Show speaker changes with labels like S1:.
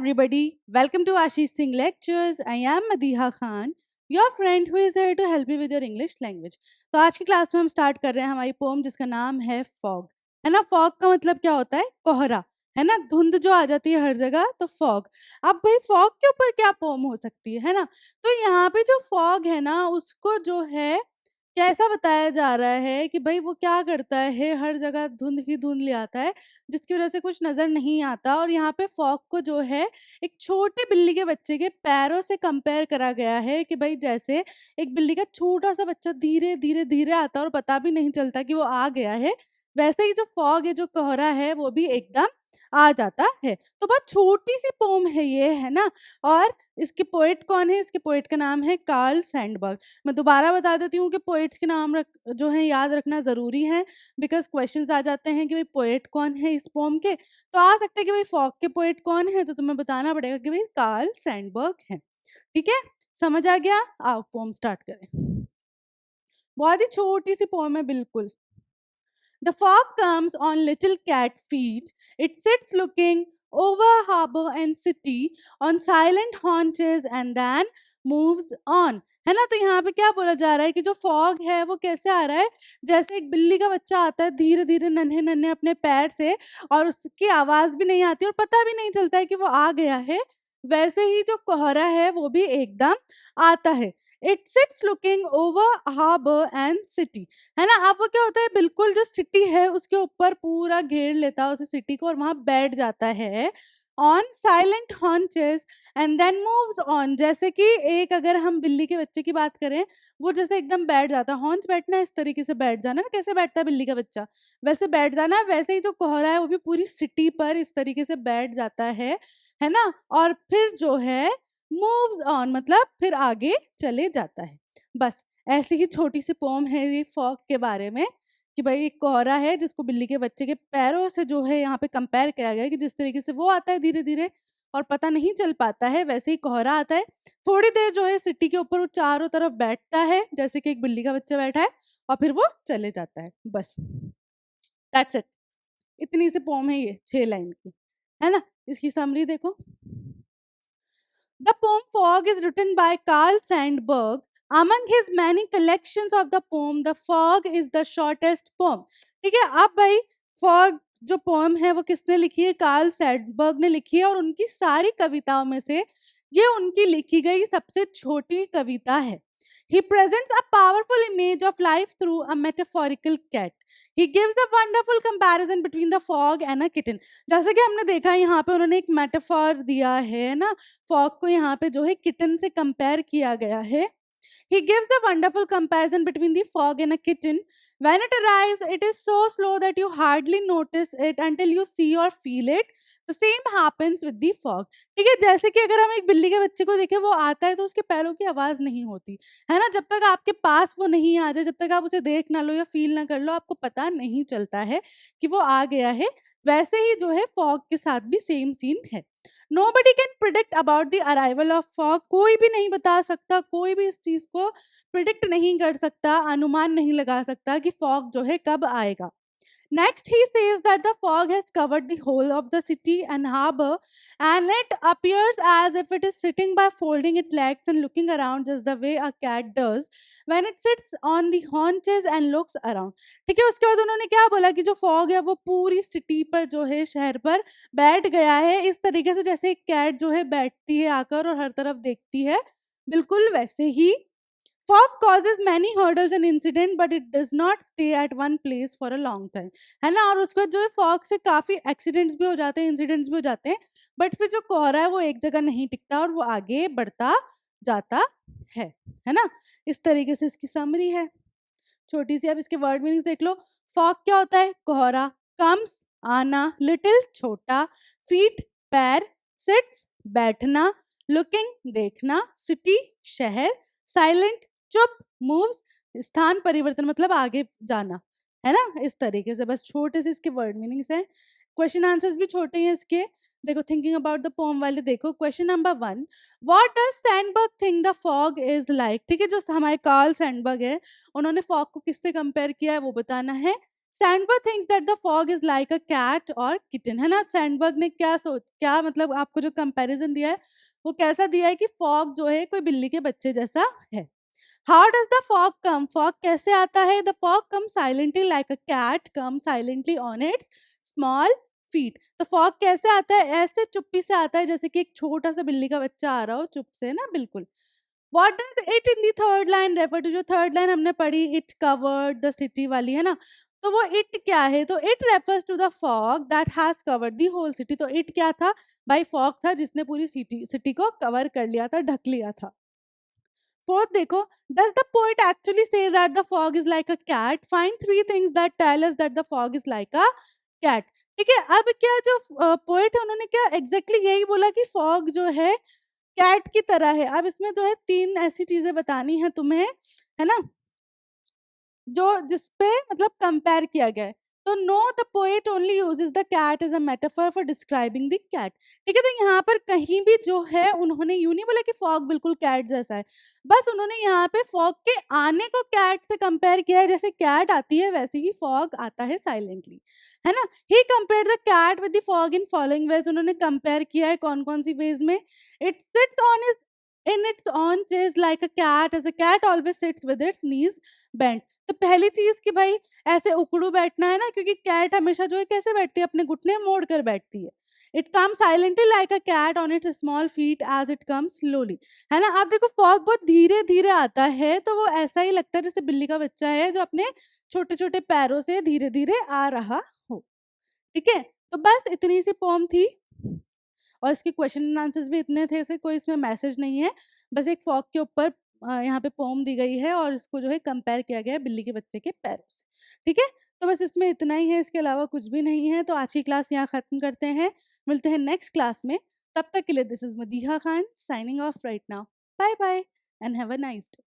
S1: everybody, welcome to Ashish Singh Lectures. I am Madiha Khan, your friend who is here to help you with your English language. तो आज की class में हम start कर रहे हैं हमारी पोम जिसका नाम है फॉग, है ना। फॉग का मतलब क्या होता है? कोहरा, है ना। धुंध जो आ जाती है हर जगह, तो फॉग। अब भाई फॉग के ऊपर क्या पोम हो सकती है ना। तो यहाँ पे जो फॉग है ना, उसको जो है कैसा बताया जा रहा है कि भाई वो क्या करता है, हर जगह धुंध ही धुंध ले आता है, जिसकी वजह से कुछ नज़र नहीं आता। और यहाँ पे फॉग को जो है एक छोटे बिल्ली के बच्चे के पैरों से कंपेयर करा गया है कि भाई जैसे एक बिल्ली का छोटा सा बच्चा धीरे धीरे धीरे आता है और पता भी नहीं चलता कि वो आ गया है, वैसे ही जो फॉग है, जो कोहरा है, वो भी एकदम आ जाता है। तो बहुत छोटी सी पोम है ये, है ना। और इसके पोएट कौन है? इसके पोएट का नाम है कार्ल सैंडबर्ग। मैं दोबारा बता देती हूँ कि पोएट्स के नाम जो है याद रखना ज़रूरी है, बिकॉज़ क्वेश्चंस आ जाते हैं कि भाई पोएट कौन है इस पोम के। तो आ सकता है कि भाई फॉग के पोएट कौन है, तो तुम्हें बताना पड़ेगा कि भाई कार्ल सैंडबर्ग है। ठीक है, समझ आ गया? आओ पोम स्टार्ट करें। बहुत ही छोटी सी पोम है बिल्कुल। The fog comes on little cat feet. It sits looking over harbor and city on silent haunches and then moves on. है ना। तो यहाँ पे क्या बोला जा रहा है कि जो फॉग है वो कैसे आ रहा है? जैसे एक बिल्ली का बच्चा आता है धीरे धीरे नन्हे नन्हे अपने पैर से, और उसकी आवाज भी नहीं आती और पता भी नहीं चलता है कि वो आ गया है, वैसे ही जो कोहरा है वो भी एकदम आता है। It sits looking over harbour and city, है ना। अब वो क्या होता है, बिल्कुल जो सिटी है उसके ऊपर पूरा घेर लेता है उसे सिटी को, और वहां बैठ जाता है on silent haunches and then moves on. जैसे कि एक अगर हम बिल्ली के बच्चे की बात करें, वो जैसे एकदम बैठ जाता है, हॉन्च बैठना इस तरीके से बैठ जाना ना, कैसे बैठता है बिल्ली का बच्चा, वैसे बैठ जाना है। वैसे ही जो कोहरा है वो भी पूरी सिटी पर इस तरीके से बैठ जाता है ना। और फिर जो है मूव्स ऑन, मतलब फिर आगे चले जाता है। बस ऐसी ही छोटी सी पोम है ये फॉग के बारे में, कि भाई एक कोहरा है जिसको बिल्ली के बच्चे के पैरों से जो है यहाँ पे कंपेयर किया गया है कि जिस तरीके से वो आता है धीरे धीरे और पता नहीं चल पाता है, वैसे ही कोहरा आता है। थोड़ी देर जो है सिटी के ऊपर वो चारों तरफ बैठता है जैसे कि एक बिल्ली का बच्चा बैठा है, और फिर वो चले जाता है। बस दैट्स इट। इतनी सी पोम है ये, 6 लाइन की, है ना। इसकी समरी देखो। The poem Fog is written by Carl Sandburg. Among his many collections of the poem, The Fog is the shortest poem. ठीक है। अब भाई फॉग जो पोम है वो किसने लिखी है? कार्ल सैंडबर्ग ने लिखी है, और उनकी सारी कविताओं में से ये उनकी लिखी गई सबसे छोटी कविता है। He presents a powerful image of life through a metaphorical cat. He gives a wonderful comparison between the fog and a kitten. जैसे कि हमने देखा यहाँ पे उन्होंने एक मेटाफॉर दिया है ना, फॉग को यहाँ पे जो है किटन से कंपेयर किया गया है। He gives a wonderful comparison between the fog and a kitten. When it arrives, it is so slow that you hardly notice it until you see or feel it. The same happens with the fog. ठीक है, जैसे कि अगर हम एक बिल्ली के बच्चे को देखें, वो आता है तो उसके पैरों की आवाज़ नहीं होती, है ना। जब तक आपके पास वो नहीं आ जाए, जब तक आप उसे देख ना लो या फील ना कर लो, आपको पता नहीं चलता है कि वो आ गया है। वैसे ही जो है फॉग के साथ भी सेम सीन है। Nobody can predict about the arrival of fog. कोई भी नहीं बता सकता, कोई भी इस चीज़ को प्रिडिक्ट नहीं कर सकता, अनुमान नहीं लगा सकता कि फॉग जो है कब आएगा। Next, he says that the fog has covered the whole of the city and harbor, and it appears as if it is sitting by folding its legs and looking around just the way a cat does when it sits on the haunches and looks around. ठीक है, उसके बाद उन्होंने क्या बोला कि जो fog है वो पूरी सिटी पर जो है, शहर पर बैठ गया है इस तरीके से जैसे एक कैट जो है बैठती है आकर और हर तरफ देखती है, बिल्कुल वैसे ही। Fog causes many hurdles and incident, but it does not stay at one place for a long time. है ना। और उसके बाद जो है फॉग से काफ़ी एक्सीडेंट्स भी हो जाते हैं, इंसिडेंट्स भी हो जाते हैं, बट फिर जो कोहरा है वो एक जगह नहीं टिकता और वो आगे बढ़ता जाता है ना। इस तरीके से इसकी समरी है छोटी सी। अब इसके वर्ड मीनिंग्स देख लो। फॉग क्या होता है? कोहरा। कम्स आना, लिटिल छोटा, फीट पैर, सिट्स बैठना, लुकिंग देखना, सिटी शहर, साइलेंट चुप, मूव्स स्थान परिवर्तन मतलब आगे जाना, है ना। इस तरीके से बस छोटे से इसके वर्ड मीनिंग्स हैं। क्वेश्चन आंसर्स भी छोटे हैं इसके। देखो, थिंकिंग अबाउट द पोम वाले देखो। Question number 1, what does Sandberg think the fog is like. ठीक है, जो हमारे कार्ल सैंडबर्ग है उन्होंने फॉग को किससे कंपेयर किया है वो बताना है। Sandburg thinks that the fog is like a cat और किटन, है ना। सैंडबर्ग ने क्या मतलब आपको जो कंपैरिजन दिया है वो कैसा दिया है कि फॉग जो है कोई बिल्ली के बच्चे जैसा है। How does the fog come, fog कैसे आता है? The fog come silently like a cat come silently on its small feet. तो फॉग कैसे आता है? ऐसे चुप्पी से आता है जैसे कि एक छोटा सा बिल्ली का बच्चा आ रहा हो चुप से ना, बिल्कुल। What does it in the third line refer to? जो थर्ड लाइन हमने पढ़ी, it covered the city वाली, है ना। तो वो it क्या है? तो it refers to the fog that has covered the whole city। तो it क्या था भाई? fog था जिसने पूरी सिटी को कवर कर लिया था, ढक लिया था। फोर्थ देखो, does the poet actually say that the fog is like a cat? Find three things that tell us that the fog is like a cat. ठीक है, अब क्या जो पोइट है उन्होंने क्या एग्जैक्टली यही बोला कि फॉग जो है कैट की तरह है। अब इसमें जो है तीन ऐसी चीजें बतानी है तुम्हें, है ना, जो जिसपे मतलब कंपेयर किया गया है। तो no, the poet only uses the cat as a metaphor for describing the cat. ठीक है, तो यहाँ पर कहीं भी जो है उन्होंने यूं नहीं बोला कि फॉग बिल्कुल कैट जैसा है, बस उन्होंने यहाँ पे फॉग के आने को कैट से कंपेयर किया है। जैसे कैट आती है वैसे ही फॉग आता है साइलेंटली, है ना। He compare the cat with the fog in following ways. उन्होंने कंपेयर किया है कौन कौन सी वेज में? It sits on is in its own chase like a cat, as a cat always sits with its knees bent। तो पहली चीज कि भाई ऐसे उकड़ू बैठना है ना, क्योंकि कैट हमेशा जो है कैसे बैठती है? अपने घुटने मोड़ कर बैठती है। It come silently like a cat on its small feet as it come slowly, है ना। आप देखो फॉग बहुत धीरे धीरे आता है, तो वो ऐसा ही लगता है जैसे बिल्ली का बच्चा है जो अपने छोटे छोटे पैरों से धीरे धीरे आ रहा हो। ठीक है, तो बस इतनी सी पोम थी और इसके क्वेश्चन एंड आंसर्स भी इतने थे, ऐसे कोई इसमें मैसेज नहीं है। बस एक फॉग के ऊपर यहाँ पे पोम दी गई है और इसको जो है कंपेयर किया गया है बिल्ली के बच्चे के पैरों से। ठीक है, तो बस इसमें इतना ही है, इसके अलावा कुछ भी नहीं है। तो आज की क्लास यहाँ खत्म करते हैं, मिलते हैं नेक्स्ट क्लास में। तब तक के लिए this is Madiha Khan signing off right now. Bye bye and have a nice day.